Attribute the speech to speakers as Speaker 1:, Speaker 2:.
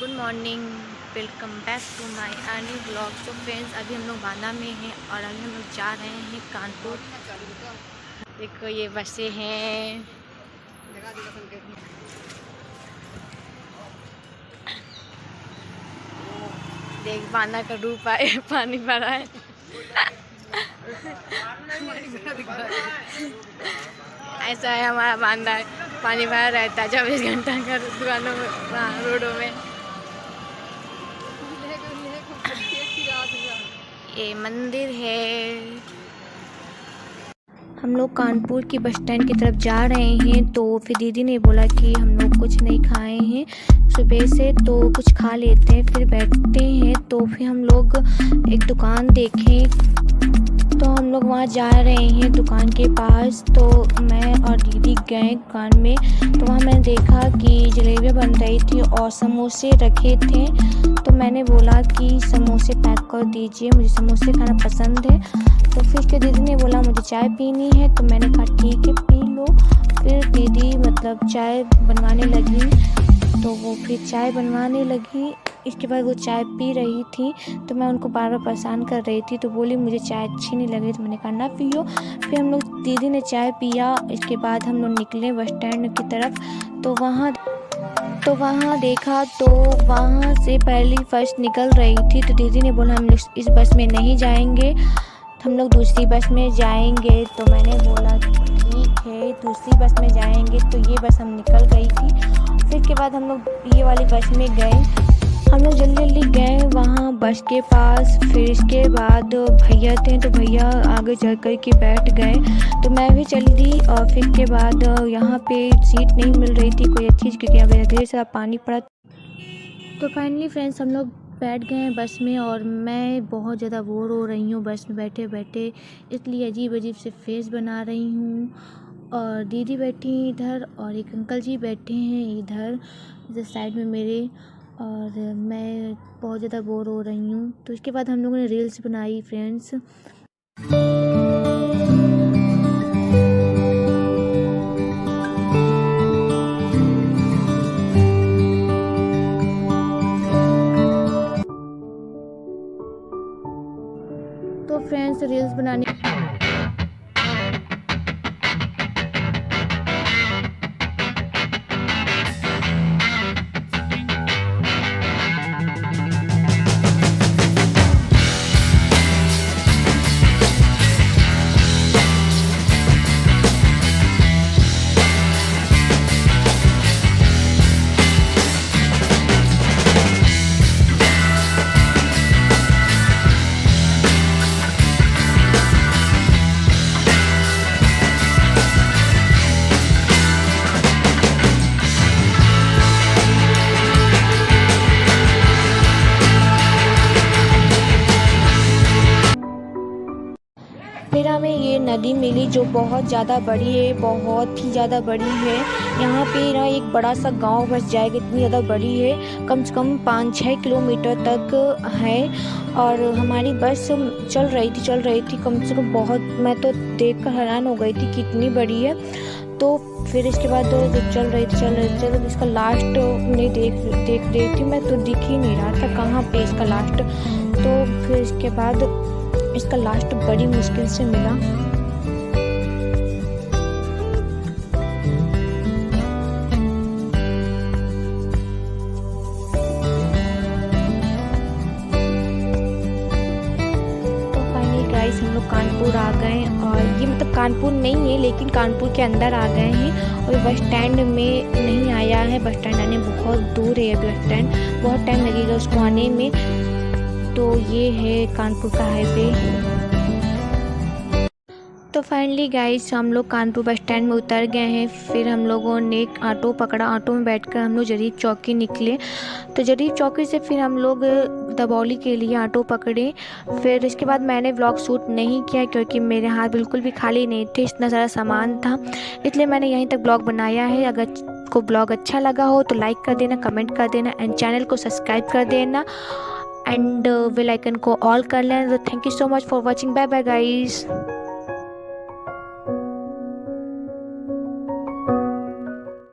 Speaker 1: Good morning, welcome back to my early blog. तो friends, अभी हम लोग बांदा में हैं और अभी हम लोग जा रहे हैं कानपुर। देखो ये बसें हैं। देख बांदा का रूप आए, पानी भरा है। ऐसा है हमारा बांदा, पानी भरा रहता है 24 घंटा का दुकानों में, रोडों में। ये मंदिर है। हम लोग कानपुर की बस स्टैंड की तरफ जा रहे हैं, तो फिर दीदी ने बोला कि हम लोग कुछ नहीं खाए हैं सुबह से, तो कुछ खा लेते हैं फिर बैठते हैं। तो फिर हम लोग एक दुकान देखें, तो हम लोग वहाँ जा रहे हैं दुकान के पास। तो मैं और दीदी गए दुकान में, तो वहाँ मैंने देखा कि जलेबियाँ बन रही थी और समोसे रखे थे। तो मैंने बोला कि समोसे पैक कर दीजिए, मुझे समोसे खाना पसंद है। तो फिर उसके दीदी ने बोला मुझे चाय पीनी है, तो मैंने कहा ठीक है पी लो। फिर दीदी मतलब चाय बनवाने लगी, तो वो फिर चाय बनवाने लगी। इसके बाद वो चाय पी रही थी, तो मैं उनको बार बार परेशान कर रही थी, तो बोली मुझे चाय अच्छी नहीं लग रही, तो मैंने कहा ना पियो। फिर हम लोग दीदी ने चाय पिया। इसके बाद हम लोग निकले बस स्टैंड की तरफ। तो वहाँ देखा, तो वहाँ से पहली फर्स्ट निकल रही थी। तो दीदी ने बोला हम लोग इस बस में नहीं जाएंगे, हम लोग दूसरी बस में जाएंगे। तो मैंने बोला ठीक है दूसरी बस में जाएंगे। तो ये बस हम निकल गई थी। फिर के बाद हम लोग ये वाली बस में गए। हम लोग जल्दी गए वहाँ बस के पास। फिर इसके बाद भैया थे, तो भैया आगे चल कर के बैठ गए, तो मैं भी चल दी। और फिर के बाद यहाँ पे सीट नहीं मिल रही थी कोई अच्छी, क्योंकि यहाँ पे ढेर सारा पानी पड़ा। तो फाइनली फ्रेंड्स हम लोग बैठ गए हैं बस में, और मैं बहुत ज़्यादा बोर हो रही हूँ बस में बैठे बैठे, इसलिए अजीब अजीब से फेस बना रही हूँ। और दीदी बैठी हैं इधर, और एक अंकल जी बैठे हैं इधर साइड में मेरे, और मैं बहुत ज़्यादा बोर हो रही हूँ। तो इसके बाद हम लोगों ने रील्स बनाई फ्रेंड्स। तो फ्रेंड्स रील्स बनाने फिर हमें ये नदी मिली जो बहुत ज़्यादा बड़ी है, बहुत ही ज़्यादा बड़ी है। यहाँ पे ना एक बड़ा सा गांव बस जाएगा, इतनी ज़्यादा बड़ी है, कम से कम 5-6 किलोमीटर तक है। और हमारी बस चल रही थी कम से कम बहुत, मैं तो देख कर हैरान हो गई थी कि इतनी बड़ी है। तो फिर इसके बाद जब चल रही थी इसका लास्ट नहीं देख रही थी मैं, तो दिख ही नहीं रहा था कहाँ पे इसका लास्ट। तो फिर इसके बाद इसका लास्ट बड़ी मुश्किल से मिला। तो फाइनली गाइस हम लोग कानपुर आ गए, और ये मतलब कानपुर नहीं है लेकिन कानपुर के अंदर आ गए हैं, और बस स्टैंड में नहीं आया है। बस स्टैंड आने बहुत दूर है, बस स्टैंड बहुत टाइम लगेगा उसको आने में। तो ये है कानपुर का हाईवे। तो फाइनली गाइस हम लोग कानपुर बस स्टैंड में उतर गए हैं। फिर हम लोगों ने एक ऑटो पकड़ा, ऑटो में बैठकर हम लोग जरीब चौकी निकले। तो जरीब चौकी से फिर हम लोग दबौली के लिए ऑटो पकड़े। फिर इसके बाद मैंने व्लॉग शूट नहीं किया, क्योंकि मेरे हाथ बिल्कुल भी खाली नहीं थे, इतना सारा सामान था, इसलिए मैंने यहीं तक ब्लॉग बनाया है। अगर को ब्लॉग अच्छा लगा हो तो लाइक कर देना, कमेंट कर देना, एंड चैनल को सब्सक्राइब कर देना, एंड बेल आइकन को ऑल कर लेना। तो thank you so much for watching. Bye bye guys.